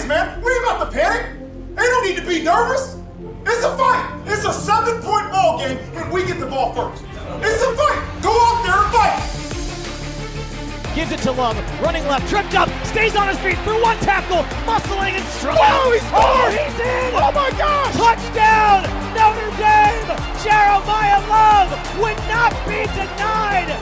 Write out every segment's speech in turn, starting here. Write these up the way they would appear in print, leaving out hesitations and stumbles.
is, man. We ain't about to panic. Ain't no need to be nervous. It's a fight. It's a 7-point ball game, and we get the ball first. It's a fight. Go out there and fight. Gives it to Love, running left, tripped up, stays on his feet through one tackle, muscling and strong. Whoa, he scored! Oh, he's in! Oh my gosh! Touchdown, Notre Dame! Jeremiah Love would not be denied.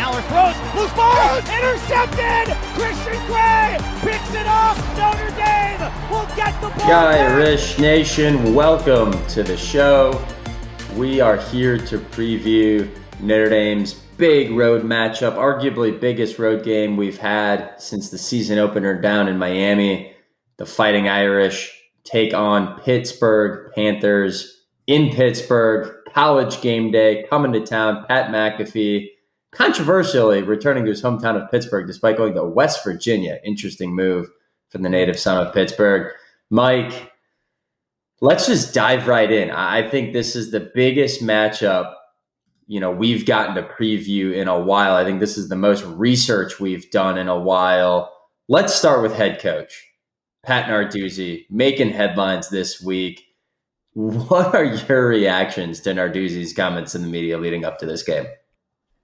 Aller throws, loose ball, intercepted! Christian Gray picks it off. Notre Dame will get the ball. Irish Nation, welcome to the show. We are here to preview Notre Dame's big road matchup, arguably biggest road game we've had since the season opener down in Miami. The Fighting Irish take on Pittsburgh Panthers in Pittsburgh. College Gameday coming to town. Pat McAfee controversially returning to his hometown of Pittsburgh despite going to West Virginia. Interesting move from the native son of Pittsburgh. Mike, let's just dive right in. I think this is the biggest matchup we've gotten to preview in a while. I think this is the most research we've done in a while. Let's start with head coach Pat Narduzzi making headlines this week. What are your reactions to Narduzzi's comments in the media leading up to this game?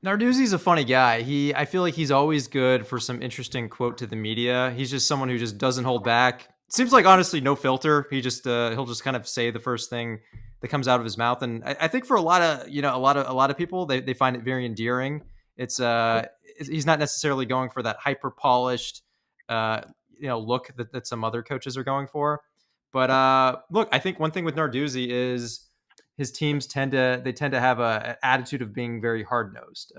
Narduzzi's a funny guy. I feel like he's always good for some interesting quote to the media. He's just someone who just doesn't hold back. Seems like honestly no filter. He'll just kind of say the first thing that comes out of his mouth, and I think for a lot of people they find it very endearing. He's not necessarily going for that hyper polished look that some other coaches are going for. But look, I think one thing with Narduzzi is his teams tend to have an attitude of being very hard nosed.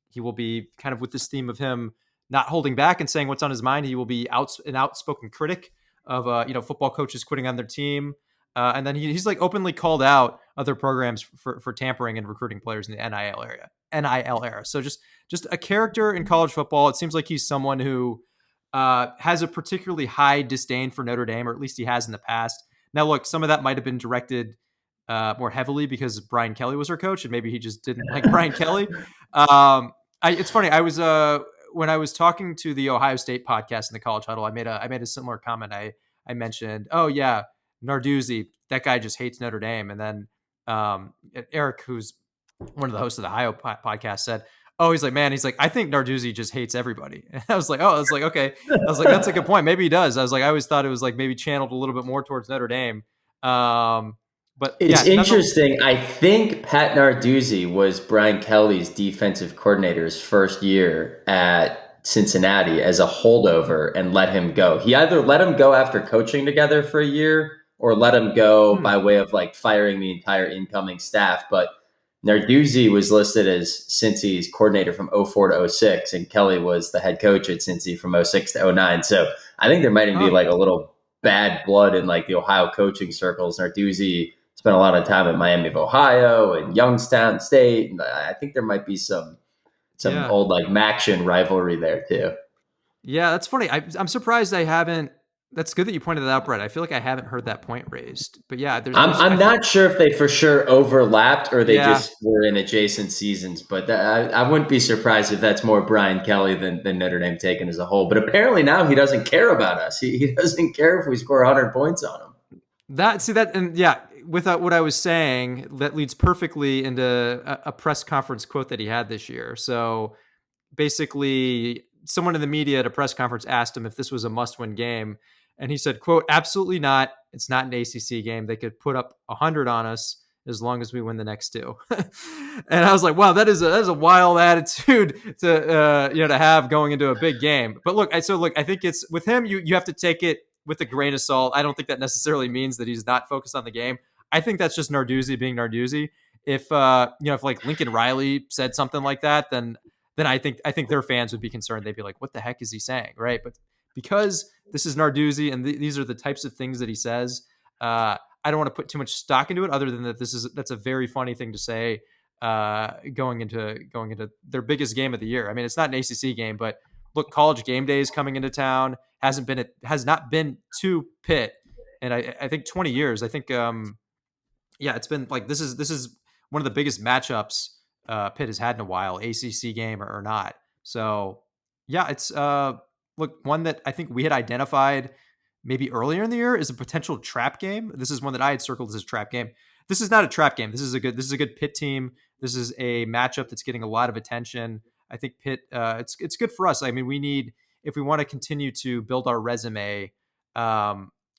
He will be kind of with this theme of him not holding back and saying what's on his mind. He will be an outspoken critic of football coaches quitting on their team. And then he's like openly called out other programs for tampering and recruiting players in the NIL era. So just a character in college football. It seems like he's someone who has a particularly high disdain for Notre Dame, or at least he has in the past. Now, look, some of that might have been directed more heavily because Brian Kelly was our coach, and maybe he just didn't like Brian Kelly. It's funny. When I was talking to the Ohio State podcast in the College Huddle, I made a similar comment. I mentioned, oh yeah, Narduzzi, that guy just hates Notre Dame. And then Eric, who's one of the hosts of the Ohio podcast, said, oh, he's like, I think Narduzzi just hates everybody. And I was like, okay. I was like, that's a good point. Maybe he does. I was like, I always thought it was like maybe channeled a little bit more towards Notre Dame. But it's interesting. I think Pat Narduzzi was Brian Kelly's defensive coordinator's first year at Cincinnati as a holdover and let him go. He either let him go after coaching together for a year or let him go by way of like firing the entire incoming staff. But Narduzzi was listed as Cincy's coordinator from 04 to 06, and Kelly was the head coach at Cincy from 06 to 09. So I think there might even be like a little bad blood in like the Ohio coaching circles. Narduzzi spent a lot of time at Miami of Ohio and Youngstown State. And I think there might be some old like Maction rivalry there too. Yeah, that's funny. I'm surprised I haven't. That's good that you pointed that out, Brett. I feel like I haven't heard that point raised. But yeah, I'm not sure if they for sure overlapped or they just were in adjacent seasons. But I wouldn't be surprised if that's more Brian Kelly than Notre Dame taken as a whole. But apparently now he doesn't care about us. He doesn't care if we score 100 points on him. With what I was saying, that leads perfectly into a press conference quote that he had this year. So basically, someone in the media at a press conference asked him if this was a must-win game. And he said, quote, "Absolutely not. It's not an ACC game. They could put up 100 on us as long as we win the next two." And I was like, wow, that is a wild attitude to have going into a big game. But look, I think it's with him, you have to take it with a grain of salt. I don't think that necessarily means that he's not focused on the game. I think that's just Narduzzi being Narduzzi. If like Lincoln Riley said something like that, then I think their fans would be concerned. They'd be like, what the heck is he saying? Right. But because this is Narduzzi and these are the types of things that he says, I don't want to put too much stock into it other than that that's a very funny thing to say going into their biggest game of the year. I mean, it's not an ACC game, but look, College Gameday is coming into town. Has not been to Pitt, and I think 20 years. I think it's been like this is one of the biggest matchups Pitt has had in a while, ACC game or not. So yeah, it's look, one that I think we had identified maybe earlier in the year is a potential trap game. This is one that I had circled as a trap game. This is not a trap game. This is a good Pitt team. This is a matchup that's getting a lot of attention. I think Pitt, it's good for us. I mean, we need, if we want to continue to build our resume,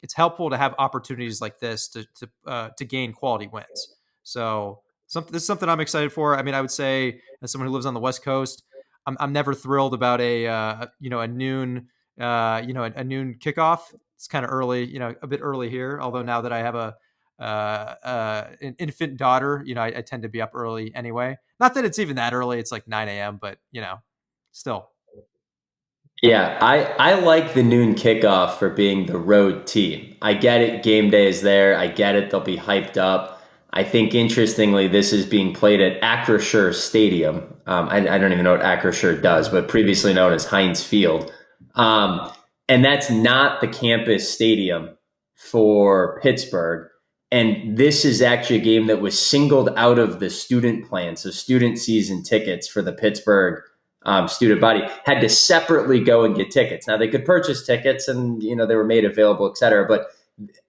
it's helpful to have opportunities like this to gain quality wins. So this is something I'm excited for. I mean, I would say as someone who lives on the West Coast, I'm never thrilled about a noon a noon kickoff. It's kind of early, a bit early here. Although now that I have an infant daughter, I tend to be up early anyway. Not that it's even that early. It's like 9 a.m., but still. Yeah, I like the noon kickoff for being the road team. I get it. Game day is there. I get it. They'll be hyped up. I think, interestingly, this is being played at Acrisure Stadium. I don't even know what Acrisure does, but previously known as Heinz Field. And that's not the campus stadium for Pittsburgh. And this is actually a game that was singled out of the student plan. So student season tickets for the Pittsburgh student body had to separately go and get tickets. Now they could purchase tickets and, they were made available, et cetera. But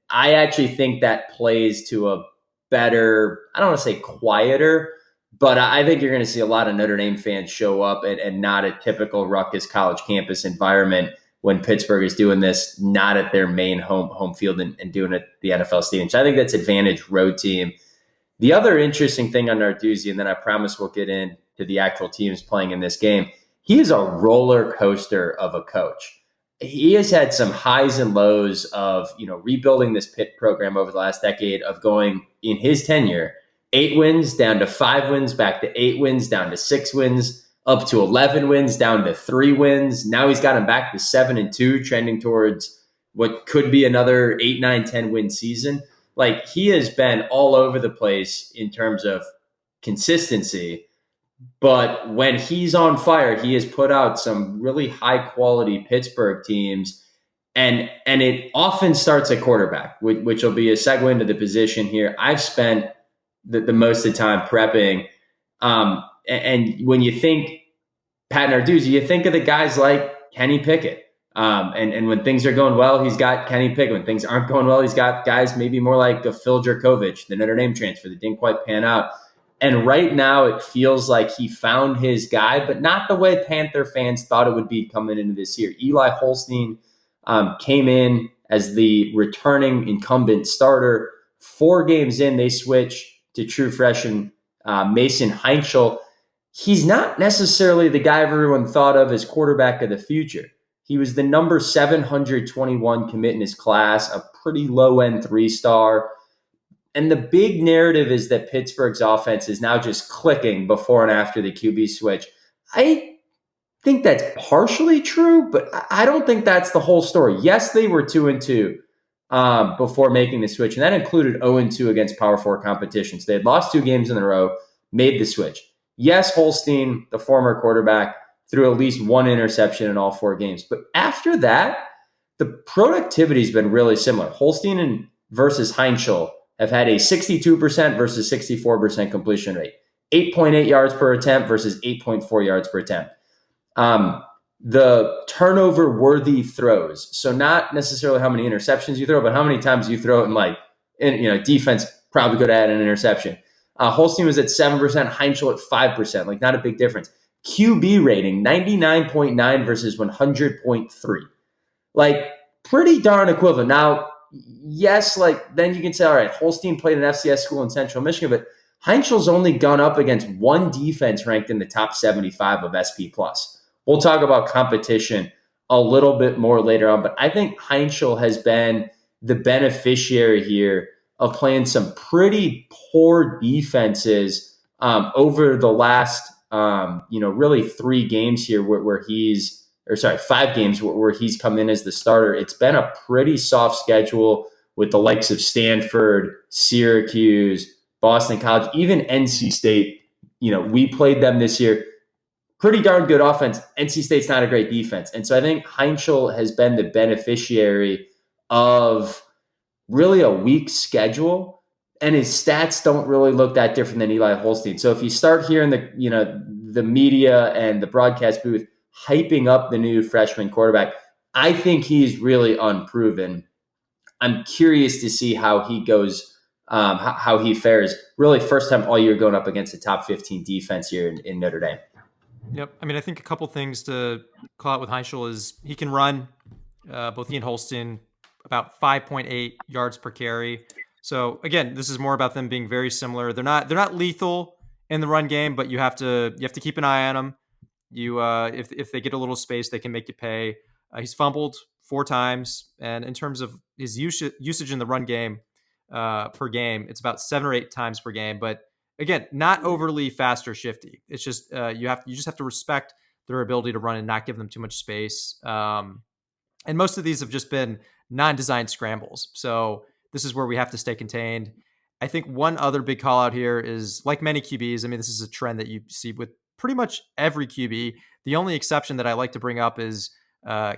I actually think that plays to a better, I don't want to say quieter, but I think you're going to see a lot of Notre Dame fans show up and not a typical ruckus college campus environment when Pittsburgh is doing this, not at their main home field and doing it at the NFL stadium. So I think that's advantage road team. The other interesting thing on Narduzzi, and then I promise we'll get into the actual teams playing in this game, he is a roller coaster of a coach. He has had some highs and lows of, rebuilding this Pitt program over the last decade, of going in his tenure, 8 wins down to 5 wins, back to 8 wins, down to 6 wins, up to 11 wins, down to 3 wins. Now he's got him back to 7-2, trending towards what could be another 8, 9, 10 win season. Like, he has been all over the place in terms of consistency. But when he's on fire, he has put out some really high quality Pittsburgh teams. And it often starts at quarterback, which will be a segue into the position here. I've spent the most of the time prepping. And when you think Pat Narduzzi, you think of the guys like Kenny Pickett. And when things are going well, he's got Kenny Pickett. When things aren't going well, he's got guys maybe more like a Phil Jerkovich, the Notre Dame transfer that didn't quite pan out. And right now it feels like he found his guy, but not the way Panther fans thought it would be coming into this year. Eli Holstein came in as the returning incumbent starter. 4 games in, they switch to true freshman Mason Heinschel. He's not necessarily the guy everyone thought of as quarterback of the future. He was the number 721 commit in his class, a pretty low-end 3-star. And the big narrative is that Pittsburgh's offense is now just clicking before and after the QB switch. I think that's partially true, but I don't think that's the whole story. Yes, they were 2-2 before making the switch, and that included 0-2 against Power 4 competitions. They had lost 2 games in a row, made the switch. Yes, Holstein, the former quarterback, threw at least 1 interception in all 4 games. But after that, the productivity has been really similar. Holstein versus Heinschel have had a 62% versus 64% completion rate, 8.8 yards per attempt versus 8.4 yards per attempt. The turnover-worthy throws, so not necessarily how many interceptions you throw, but how many times you throw it and defense probably could add an interception. Holstein was at 7%, Heinschel at 5%, like not a big difference. QB rating, 99.9 versus 100.3. Like, pretty darn equivalent. Now, yes, then you can say, all right, Holstein played an FCS school in Central Michigan, but Heinschel's only gone up against 1 defense ranked in the top 75 of SP+. We'll talk about competition a little bit more later on, but I think Heinschel has been the beneficiary here of playing some pretty poor defenses over the last, really 3 games here where 5 games where he's come in as the starter. It's been a pretty soft schedule with the likes of Stanford, Syracuse, Boston College, even NC State. We played them this year. Pretty darn good offense. NC State's not a great defense. And so I think Heinschel has been the beneficiary of really a weak schedule, and his stats don't really look that different than Eli Holstein. So if you start hearing the media and the broadcast booth hyping up the new freshman quarterback. I think he's really unproven. I'm curious to see how he goes, how he fares. Really, first time all year going up against a top 15 defense here in Notre Dame. Yep. I mean, I think a couple things to call out with Heinschel is he can run. Both he and Holston about 5.8 yards per carry. So again, this is more about them being very similar. They're not lethal in the run game, but you have to keep an eye on them. You if they get a little space, they can make you pay. He's fumbled 4 times, and in terms of his usage in the run game per game, it's about 7 or 8 times per game. But again, not overly fast or shifty. It's just you just have to respect their ability to run and not give them too much space. And most of these have just been non-designed scrambles. So this is where we have to stay contained. I think one other big call out here is, like many QBs, I mean, this is a trend that you see with pretty much every QB. The only exception that I like to bring up is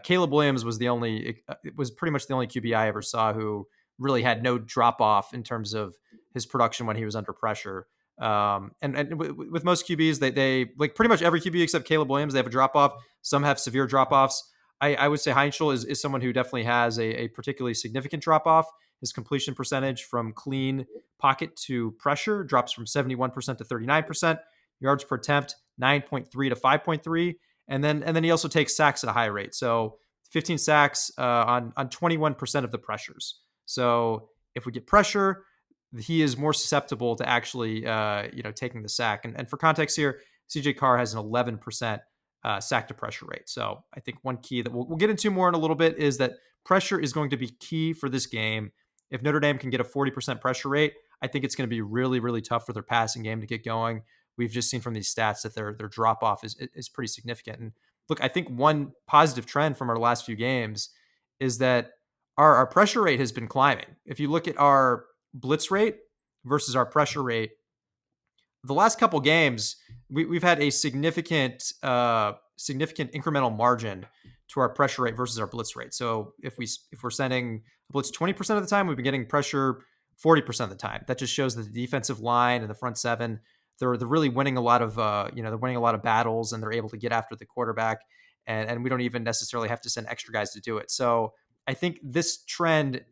Caleb Williams was pretty much the only QB I ever saw who really had no drop off in terms of his production when he was under pressure. And with most QBs, they like pretty much every QB except Caleb Williams, they have a drop off. Some have severe drop offs. I would say Heinschel is someone who definitely has a particularly significant drop off. His completion percentage from clean pocket to pressure drops from 71% to 39%. Yards per attempt, 9.3 to 5.3. And then he also takes sacks at a high rate. So 15 sacks on 21% of the pressures. So if we get pressure, he is more susceptible to actually taking the sack. And for context here, CJ Carr has an 11% sack to pressure rate. So I think one key that we'll get into more in a little bit is that pressure is going to be key for this game. If Notre Dame can get a 40% pressure rate, I think it's going to be really, really tough for their passing game to get going. We've just seen from these stats that their drop off is pretty significant. And look, I think one positive trend from our last few games is that our pressure rate has been climbing. If you look at our blitz rate versus our pressure rate, the last couple games, we've had a significant incremental margin to our pressure rate versus our blitz rate. So if we're sending a blitz 20% of the time, we've been getting pressure 40% of the time. That just shows that the defensive line and the front seven, they're really winning a lot of they're winning a lot of battles, and they're able to get after the quarterback, and we don't even necessarily have to send extra guys to do it. So I think this trend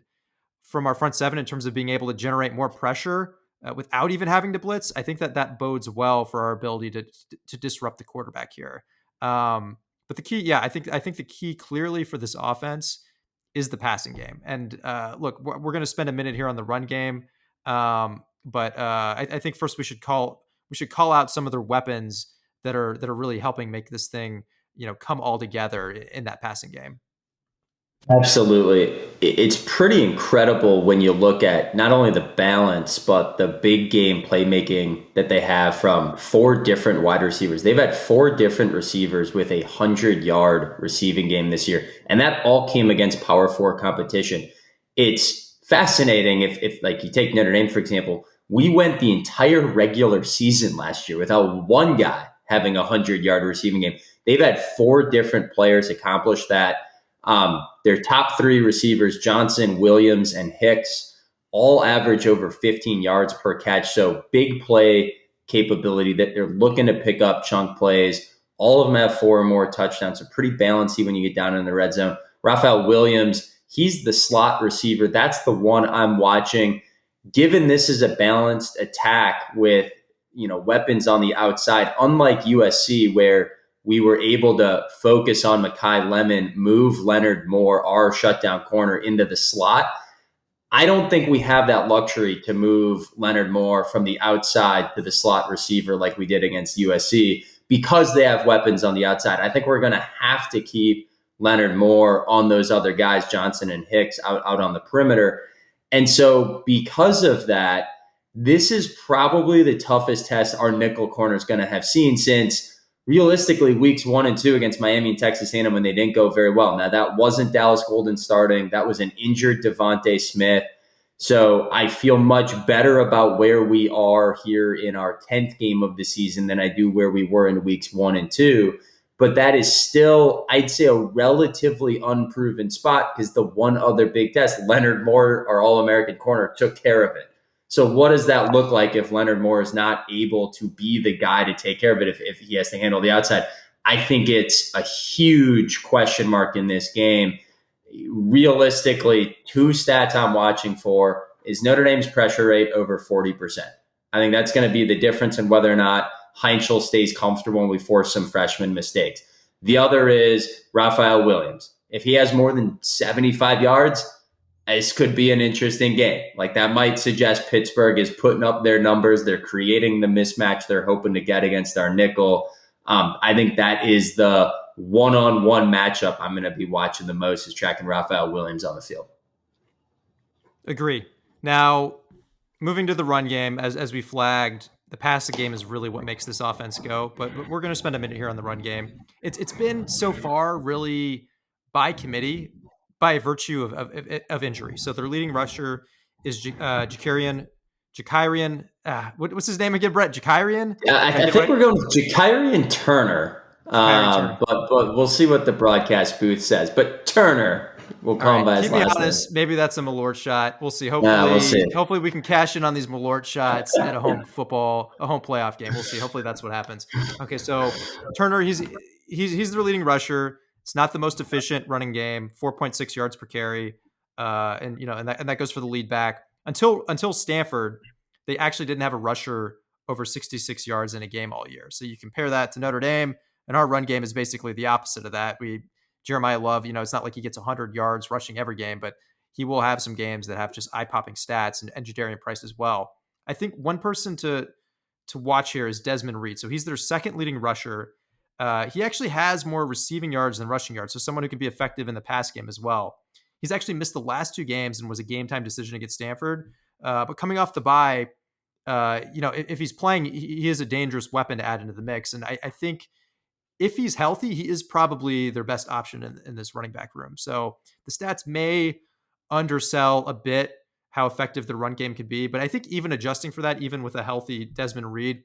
from our front seven in terms of being able to generate more pressure without even having to blitz, I think that bodes well for our ability to disrupt the quarterback here. But the key, I think the key clearly for this offense is the passing game. And look, we're going to spend a minute here on the run game, but I think first we should call out some of their weapons that are really helping make this thing come all together in that passing game. Absolutely. It's pretty incredible when you look at not only the balance, but the big game playmaking that they have from 4 different wide receivers. They've had 4 different receivers with 100-yard receiving game this year, and that all came against Power 4 competition. It's fascinating if like you take Notre Dame, for example, we went the entire regular season last year without one guy having a 100-yard receiving game. They've had 4 different players accomplish that. Their top 3 receivers, Johnson, Williams, and Hicks, all average over 15 yards per catch. So big play capability that they're looking to pick up chunk plays. All of them have 4 or more touchdowns. So pretty balanced when you get down in the red zone. Raphael Williams, he's the slot receiver. That's the one I'm watching. Given this is a balanced attack with weapons on the outside, unlike USC where we were able to focus on Mekhi Lemon, move Leonard Moore, our shutdown corner, into the slot. I don't think we have that luxury to move Leonard Moore from the outside to the slot receiver like we did against USC because they have weapons on the outside. I think we're going to have to keep Leonard Moore on those other guys, Johnson and Hicks, out on the perimeter. And so because of that, this is probably the toughest test our nickel corner is going to have seen since realistically, weeks 1 and 2 against Miami and Texas A&M when they didn't go very well. Now, that wasn't Dallas Golden starting. That was an injured Devontae Smith. So I feel much better about where we are here in our 10th game of the season than I do where we were in weeks 1 and 2. But that is still, I'd say, a relatively unproven spot because the one other big test, Leonard Moore, our All-American corner, took care of it. So what does that look like if Leonard Moore is not able to be the guy to take care of it if he has to handle the outside? I think it's a huge question mark in this game. Realistically, two stats I'm watching for is Notre Dame's pressure rate over 40%. I think that's going to be the difference in whether or not Heinzel stays comfortable and we force some freshman mistakes. The other is Raphael Williams. If he has more than 75 yards, this could be an interesting game. Like that might suggest Pittsburgh is putting up their numbers. They're creating the mismatch they're hoping to get against our nickel. I think that is the one-on-one matchup I'm going to be watching the most, is tracking Raphael Williams on the field. Agree. Now, moving to the run game, as we flagged, the passing game is really what makes this offense go. But we're going to spend a minute here on the run game. It's been so far really by committee, by virtue of injury. So their leading rusher is Jakarian. What's his name again, Brett? Jakarian? I think we're going with Jakarian Turner. But we'll see what the broadcast booth says. But Turner, we'll call him by his last name. Keep me honest, maybe that's a Malort shot. We'll see. Hopefully we can cash in on these Malort shots at a home playoff game. We'll see. Hopefully that's what happens. Okay, so Turner, he's their leading rusher. It's not the most efficient running game, 4.6 yards per carry, and that goes for the lead back. Until Stanford, they actually didn't have a rusher over 66 yards in a game all year. So you compare that to Notre Dame, and our run game is basically the opposite of that. Jeremiah Love, it's not like he gets 100 yards rushing every game, but he will have some games that have just eye-popping stats, and Jadarian Price as well. I think one person to watch here is Desmond Reed. So he's their second leading rusher. He actually has more receiving yards than rushing yards, so someone who can be effective in the pass game as well. He's actually missed the last two games and was a game-time decision against Stanford. But coming off the bye, if he's playing, he is a dangerous weapon to add into the mix. And I think if he's healthy, he is probably their best option in this running back room. So the stats may undersell a bit how effective the run game could be. But I think even adjusting for that, even with a healthy Desmond Reed,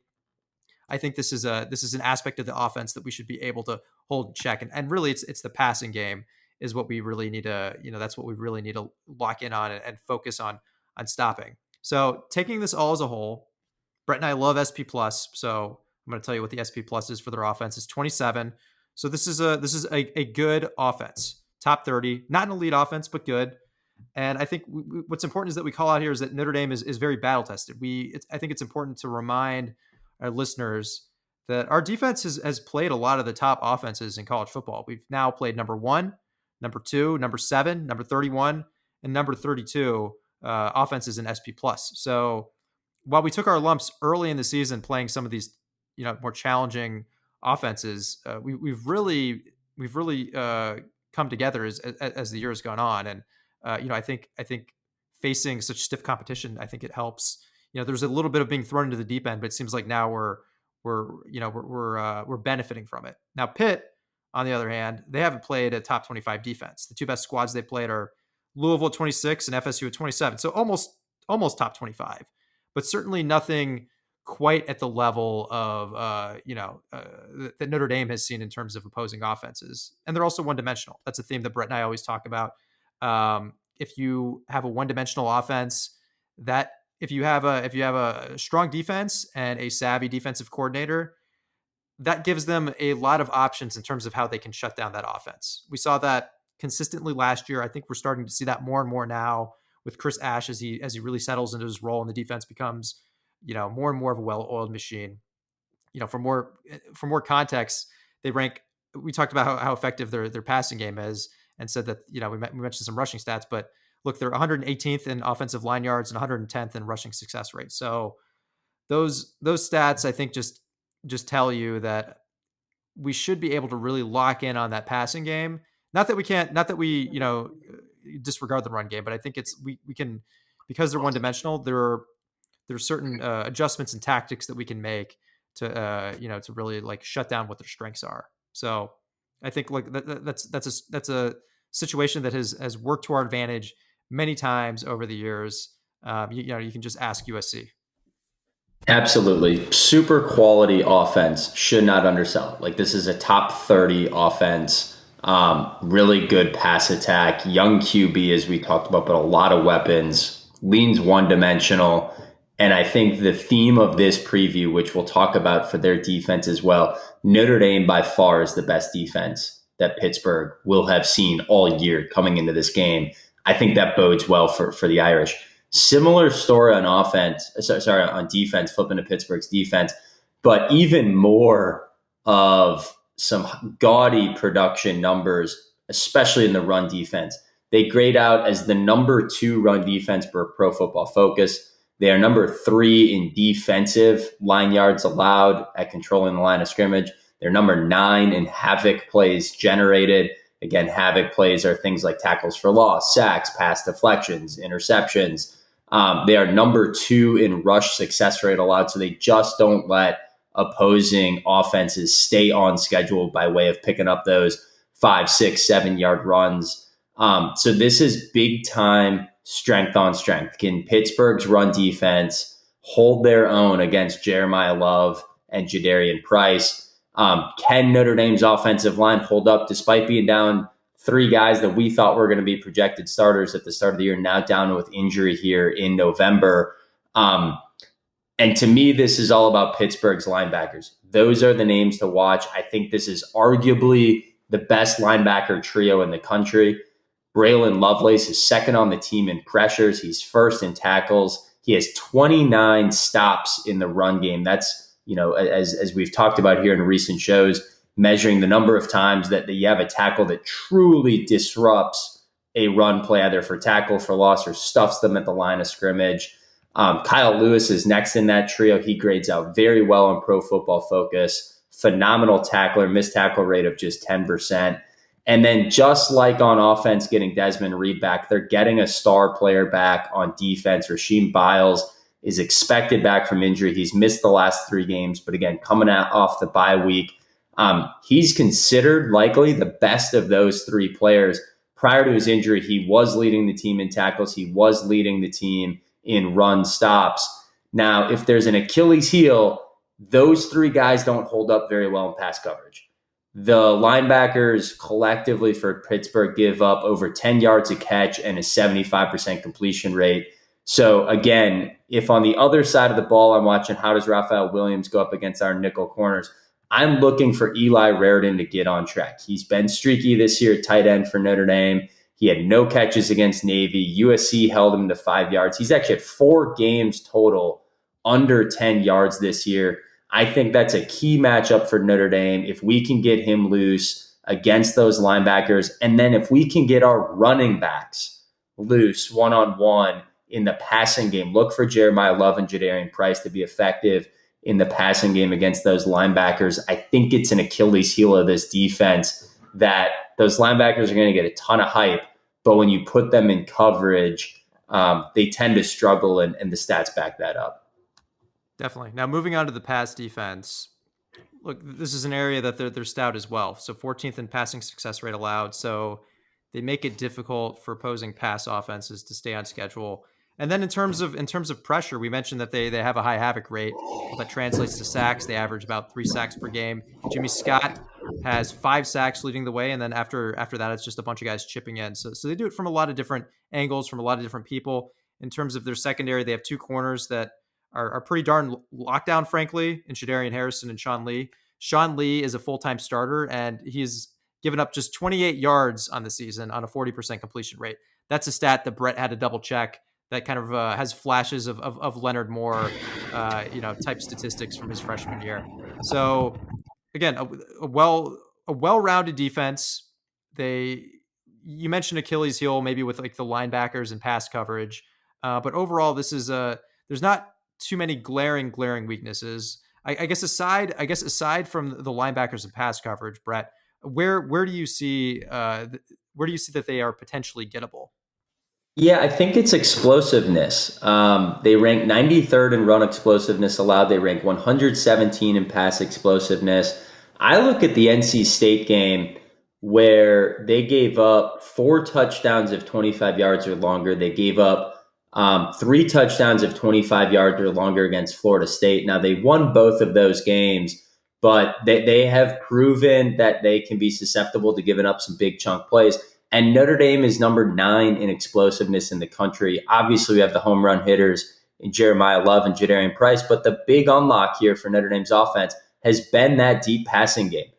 I think this is an aspect of the offense that we should be able to hold in check. And really, it's the passing game is what we really need to, that's what we really need to lock in on and focus on stopping. So taking this all as a whole, Brett and I love SP plus. So I'm going to tell you what the SP plus is for their offense. It's 27. So this is a good offense, top 30, not an elite offense, but good. And I think what's important is that we call out here is that Notre Dame is very battle tested. I think it's important to remind our listeners that our defense has played a lot of the top offenses in college football. We've now played number 1, number 2, number 7, number 31, and number 32 offenses in SP plus. So while we took our lumps early in the season playing some of these, more challenging offenses, we've really come together as the year has gone on. And I think facing such stiff competition, I think it helps. There's a little bit of being thrown into the deep end, but it seems like now we're benefiting from it. Now Pitt, on the other hand, they haven't played a top 25 defense. The two best squads they played are Louisville at 26 and FSU at 27. So almost top 25, but certainly nothing quite at the level of that Notre Dame has seen in terms of opposing offenses. And they're also one-dimensional. That's a theme that Brett and I always talk about. If you have a one-dimensional offense, that if you have a strong defense and a savvy defensive coordinator, that gives them a lot of options in terms of how they can shut down that offense. We saw that consistently last year. I think we're starting to see that more and more now with Chris Ash as he really settles into his role and the defense becomes, more and more of a well-oiled machine. For more context, they rank. We talked about how effective their passing game is, and said that we mentioned some rushing stats, but look, they're 118th in offensive line yards and 110th in rushing success rate. So those stats, I think, just tell you that we should be able to really lock in on that passing game. Not that we disregard the run game, but I think we can, because they're one dimensional. There are certain adjustments and tactics that we can make to really like shut down what their strengths are. So I think that's a situation that has worked to our advantage many times over the years. You can just ask USC. Absolutely. Super quality offense, should not undersell. Like, this is a top 30 offense. Really good pass attack, young QB as we talked about, but a lot of weapons, leans one dimensional. And I think the theme of this preview, which we'll talk about for their defense as well, Notre Dame by far is the best defense that Pittsburgh will have seen all year coming into this game. I think that bodes well for the Irish. Similar story on on defense, flipping to Pittsburgh's defense, but even more of some gaudy production numbers, especially in the run defense. They grade out as the number 2 run defense per Pro Football Focus. They are number 3 in defensive line yards allowed at controlling the line of scrimmage. They're number 9 in havoc plays generated. Again, havoc plays are things like tackles for loss, sacks, pass deflections, interceptions. They are number 2 in rush success rate allowed, so they just don't let opposing offenses stay on schedule by way of picking up those 5, 6, 7-yard runs. So this is big time strength on strength. Can Pittsburgh's run defense hold their own against Jeremiah Love and Jadarian Price? Can Notre Dame's offensive line hold up despite being down 3 guys that we thought were going to be projected starters at the start of the year, now down with injury here in November? And to me, this is all about Pittsburgh's linebackers. Those are the names to watch. I think this is arguably the best linebacker trio in the country. Braylon Lovelace is second on the team in pressures. He's first in tackles. He has 29 stops in the run game. That's, as we've talked about here in recent shows, measuring the number of times that you have a tackle that truly disrupts a run play, either for tackle for loss or stuffs them at the line of scrimmage. Kyle Lewis is next in that trio. He grades out very well on Pro Football Focus. Phenomenal tackler, missed tackle rate of just 10%. And then just like on offense, getting Desmond Reed back, they're getting a star player back on defense. Rasheem Biles is expected back from injury. He's missed the last 3 games, but again, coming out off the bye week, he's considered likely the best of those 3 players. Prior to his injury, he was leading the team in tackles. He was leading the team in run stops. Now, if there's an Achilles heel, those 3 guys don't hold up very well in pass coverage. The linebackers collectively for Pittsburgh give up over 10 yards a catch and a 75% completion rate. So again, if on the other side of the ball, I'm watching how does Raphael Williams go up against our nickel corners, I'm looking for Eli Raridan to get on track. He's been streaky this year at tight end for Notre Dame. He had no catches against Navy. USC held him to 5 yards. He's actually had 4 games total under 10 yards this year. I think that's a key matchup for Notre Dame. If we can get him loose against those linebackers, and then if we can get our running backs loose one-on-one in the passing game, look for Jeremiah Love and Jadarian Price to be effective in the passing game against those linebackers. I think it's an Achilles heel of this defense that those linebackers are going to get a ton of hype, but when you put them in coverage, they tend to struggle, and the stats back that up. Definitely. Now, moving on to the pass defense. Look, this is an area that they're stout as well. So 14th in passing success rate allowed. So they make it difficult for opposing pass offenses to stay on schedule. And then in terms of pressure, we mentioned that they have a high havoc rate. Well, that translates to sacks. They average about 3 sacks per game. Jimmy Scott has 5 sacks leading the way, and then after that, it's just a bunch of guys chipping in. So they do it from a lot of different angles, from a lot of different people. In terms of their secondary, they have 2 corners that are pretty darn locked down, frankly, in Shadarian Harrison and Sean Lee. Sean Lee is a full-time starter, and he's given up just 28 yards on the season on a 40% completion rate. That's a stat that Brett had to double check. That kind of has flashes of Leonard Moore, type statistics from his freshman year. So again, a well-rounded defense. You mentioned Achilles heel, maybe with like the linebackers and pass coverage, but overall, this is there's not too many glaring weaknesses. I guess aside from the linebackers and pass coverage, Brett, where do you see that they are potentially gettable? Yeah, I think it's explosiveness. They rank 93rd in run explosiveness allowed. They rank 117 in pass explosiveness. I look at the NC State game where they gave up 4 touchdowns of 25 yards or longer. They gave up 3 touchdowns of 25 yards or longer against Florida State. Now, they won both of those games, but they have proven that they can be susceptible to giving up some big chunk plays. And Notre Dame is number 9 in explosiveness in the country. Obviously, we have the home run hitters in Jeremiah Love and Jadarian Price. But the big unlock here for Notre Dame's offense has been that deep passing game.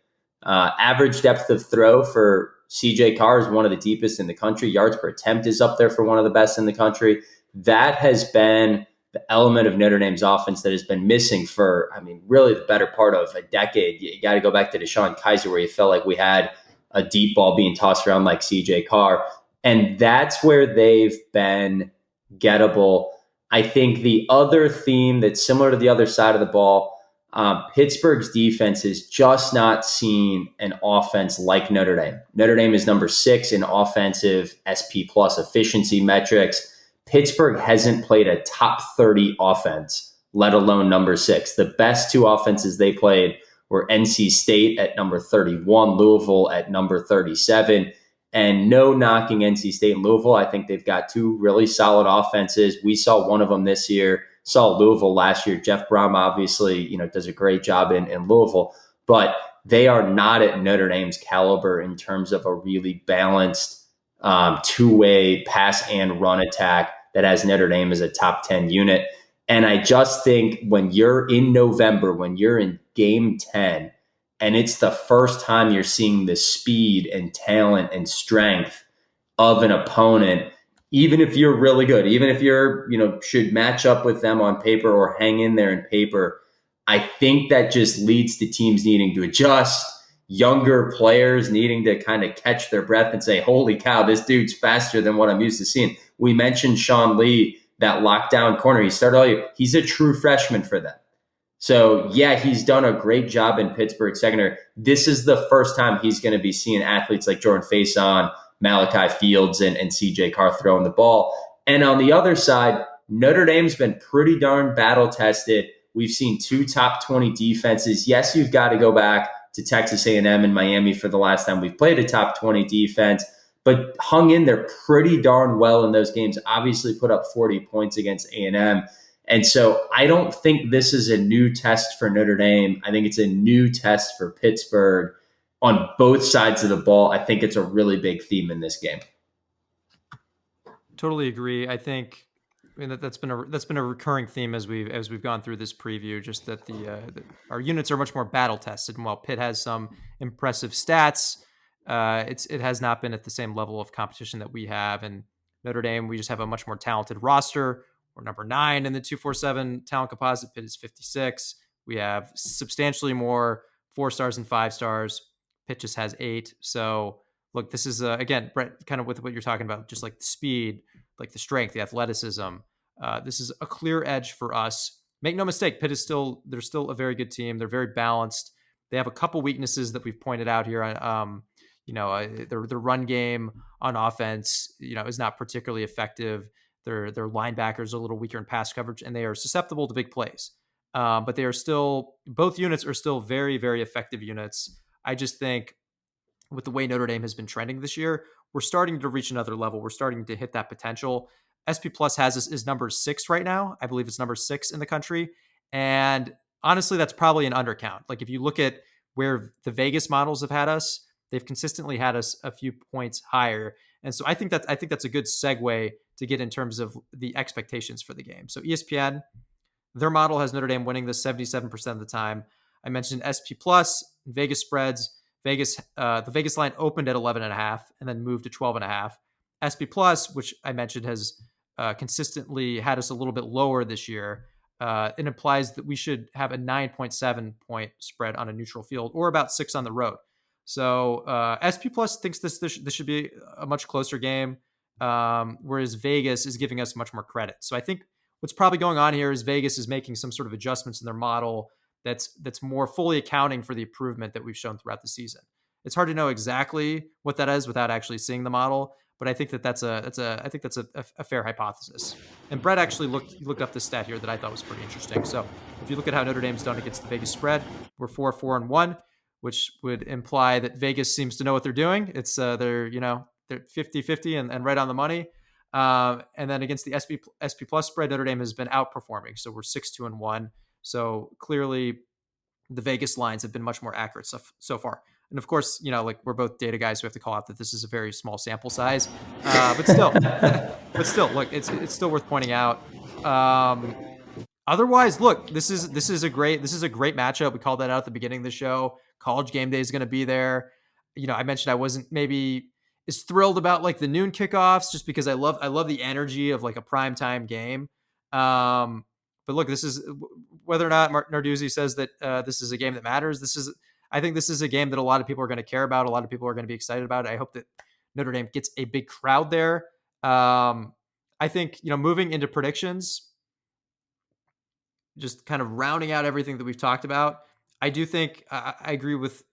Average depth of throw for CJ Carr is one of the deepest in the country. Yards per attempt is up there for one of the best in the country. That has been the element of Notre Dame's offense that has been missing for, really the better part of a decade. You got to go back to DeShone Kizer, where you felt like we had a deep ball being tossed around like CJ Carr. And that's where they've been gettable. I think the other theme that's similar to the other side of the ball, Pittsburgh's defense is just not seen an offense like Notre Dame. Notre Dame is number 6 in offensive SP plus efficiency metrics. Pittsburgh hasn't played a top 30 offense, let alone number 6. The best 2 offenses they played were NC State at number 31, Louisville at number 37. And no knocking NC State and Louisville. I think they've got 2 really solid offenses. We saw one of them this year, saw Louisville last year. Jeff Brom obviously, does a great job in Louisville, but they are not at Notre Dame's caliber in terms of a really balanced two-way pass and run attack that has Notre Dame as a top 10 unit. And I just think when you're in November, when you're in game 10, and it's the first time you're seeing the speed and talent and strength of an opponent, even if you're really good, even if you're, should match up with them on paper or hang in there in paper, I think that just leads to teams needing to adjust, younger players needing to kind of catch their breath and say, holy cow, this dude's faster than what I'm used to seeing. We mentioned Sean Lee, that lockdown corner. He started all year. He's a true freshman for them. So, yeah, he's done a great job in Pittsburgh secondary. This is the first time he's going to be seeing athletes like Jordan Faison, Malachi Fields, and CJ Carr throwing the ball. And on the other side, Notre Dame's been pretty darn battle-tested. We've seen 2 top 20 defenses. Yes, you've got to go back to Texas A&M and Miami for the last time we've played a top 20 defense, but hung in there pretty darn well in those games. Obviously put up 40 points against A&M. And so I don't think this is a new test for Notre Dame. I think it's a new test for Pittsburgh on both sides of the ball. I think it's a really big theme in this game. Totally agree. I think that's been a recurring theme as we've gone through this preview. Just that our units are much more battle tested. And while Pitt has some impressive stats, it has not been at the same level of competition that we have. And Notre Dame, we just have a much more talented roster. We're number 9 in the 247 talent composite. Pitt is 56. We have substantially more 4-stars and 5-stars. Pitt just has 8. So look, this is again, Brett, kind of with what you're talking about, just like the speed, like the strength, the athleticism. This is a clear edge for us. Make no mistake, Pitt is they're still a very good team. They're very balanced. They have a couple weaknesses that we've pointed out here. The run game on offense, is not particularly effective. Their linebackers are a little weaker in pass coverage, and they are susceptible to big plays. But both units are still very, very effective units. I just think with the way Notre Dame has been trending this year, we're starting to reach another level. We're starting to hit that potential. SP Plus is number 6 right now. I believe it's number 6 in the country. And honestly, that's probably an undercount. Like if you look at where the Vegas models have had us, they've consistently had us a few points higher. And so I think that's a good segue to get in terms of the expectations for the game. So ESPN, their model has Notre Dame winning this 77% of the time. I mentioned SP Plus, Vegas spreads. The Vegas line opened at 11.5 and then moved to 12.5. SP Plus, which I mentioned has consistently had us a little bit lower this year. It implies that we should have a 9.7 point spread on a neutral field or about 6 on the road. So SP Plus thinks this should be a much closer game, whereas Vegas is giving us much more credit. So I think what's probably going on here is Vegas is making some sort of adjustments in their model that's more fully accounting for the improvement that we've shown throughout the season. It's hard to know exactly what that is without actually seeing the model, but I think that's a fair hypothesis. And Brett actually looked up this stat here that I thought was pretty interesting. So if you look at how Notre Dame's done against the Vegas spread, we're 4-4-1, which would imply that Vegas seems to know what they're doing. It's they're 50-50 and right on the money. And then against the SP Plus spread, Notre Dame has been outperforming. So we're 6-2-1. So clearly the Vegas lines have been much more accurate so far. And of course, we're both data guys, so we have to call out that this is a very small sample size. But still, look, it's still worth pointing out. Otherwise, look, this is a great matchup. We called that out at the beginning of the show. College Game Day is going to be there. I mentioned I wasn't maybe as thrilled about like the noon kickoffs just because I love the energy of like a primetime game. But look, this is whether or not Narduzzi says that this is a game that matters. I think this is a game that a lot of people are going to care about. A lot of people are going to be excited about. I hope that Notre Dame gets a big crowd there. I think, moving into predictions, just kind of rounding out everything that we've talked about, I do think I agree with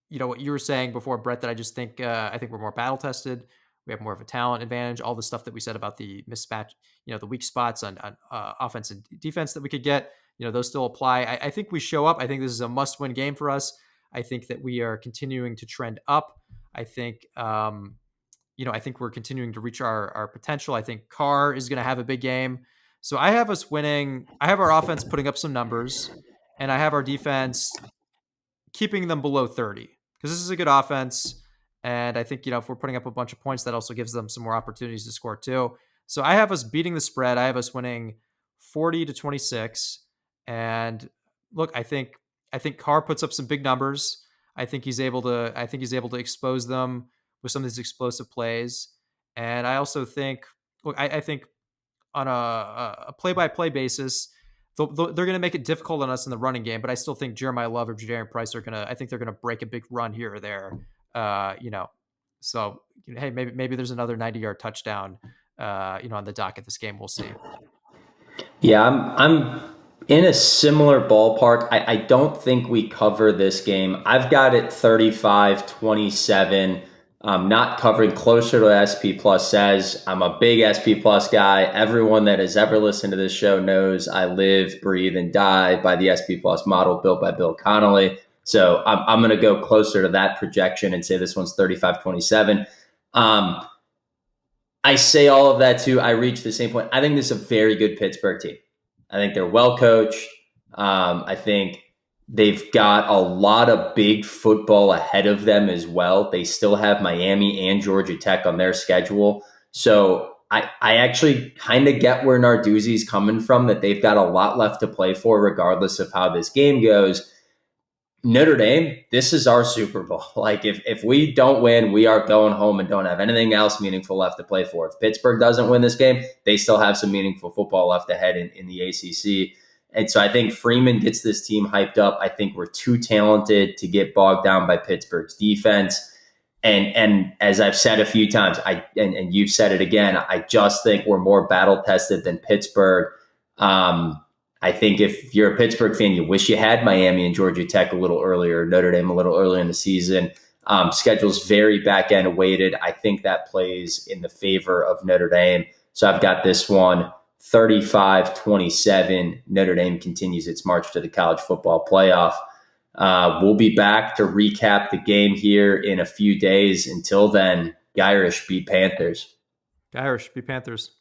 what you were saying before, Brett, that I just think I think we're more battle tested. We have more of a talent advantage. All the stuff that we said about the mismatch, the weak spots on offense and defense that we could get, those still apply. I think we show up. I think this is a must-win game for us. I think that we are continuing to trend up. I think I think we're continuing to reach our potential. I think Carr is going to have a big game. So I have us winning. I have our offense putting up some numbers, and I have our defense keeping them below 30 because this is a good offense. And I think, if we're putting up a bunch of points, that also gives them some more opportunities to score too. So I have us beating the spread. I have us winning 40-26. And look, I think Carr puts up some big numbers. I think he's able to expose them with some of these explosive plays. And I also think, look, I think on a play-by-play basis, they're going to make it difficult on us in the running game, but I still think Jeremiah Love or Jadarian Price they're going to break a big run here or there. So hey, maybe there's another 90-yard touchdown, on the docket this game. We'll see. Yeah, I'm in a similar ballpark. I don't think we cover this game. I've got it 35-27. Not covering, closer to what SP Plus says. I'm a big SP Plus guy. Everyone that has ever listened to this show knows I live, breathe, and die by the SP Plus model built by Bill Connolly. So I'm going to go closer to that projection and say this one's 35-27. I say all of that too. I reach the same point. I think this is a very good Pittsburgh team. I think they're well coached. I think they've got a lot of big football ahead of them as well. They still have Miami and Georgia Tech on their schedule. So I actually kind of get where Narduzzi's coming from, that they've got a lot left to play for regardless of how this game goes. Notre Dame, this is our Super Bowl. Like if we don't win, we are going home and don't have anything else meaningful left to play for. If Pittsburgh doesn't win this game, they still have some meaningful football left ahead in the ACC. And so I think Freeman gets this team hyped up. I think we're too talented to get bogged down by Pittsburgh's defense. And as I've said a few times, and you've said it again, I just think we're more battle tested than Pittsburgh. I think if you're a Pittsburgh fan, you wish you had Miami and Georgia Tech a little earlier, Notre Dame a little earlier in the season. Schedule's very back end weighted. I think that plays in the favor of Notre Dame. So I've got this one 35-27. Notre Dame continues its march to the college football playoff. We'll be back to recap the game here in a few days. Until then, Irish beat Panthers. Irish beat Panthers.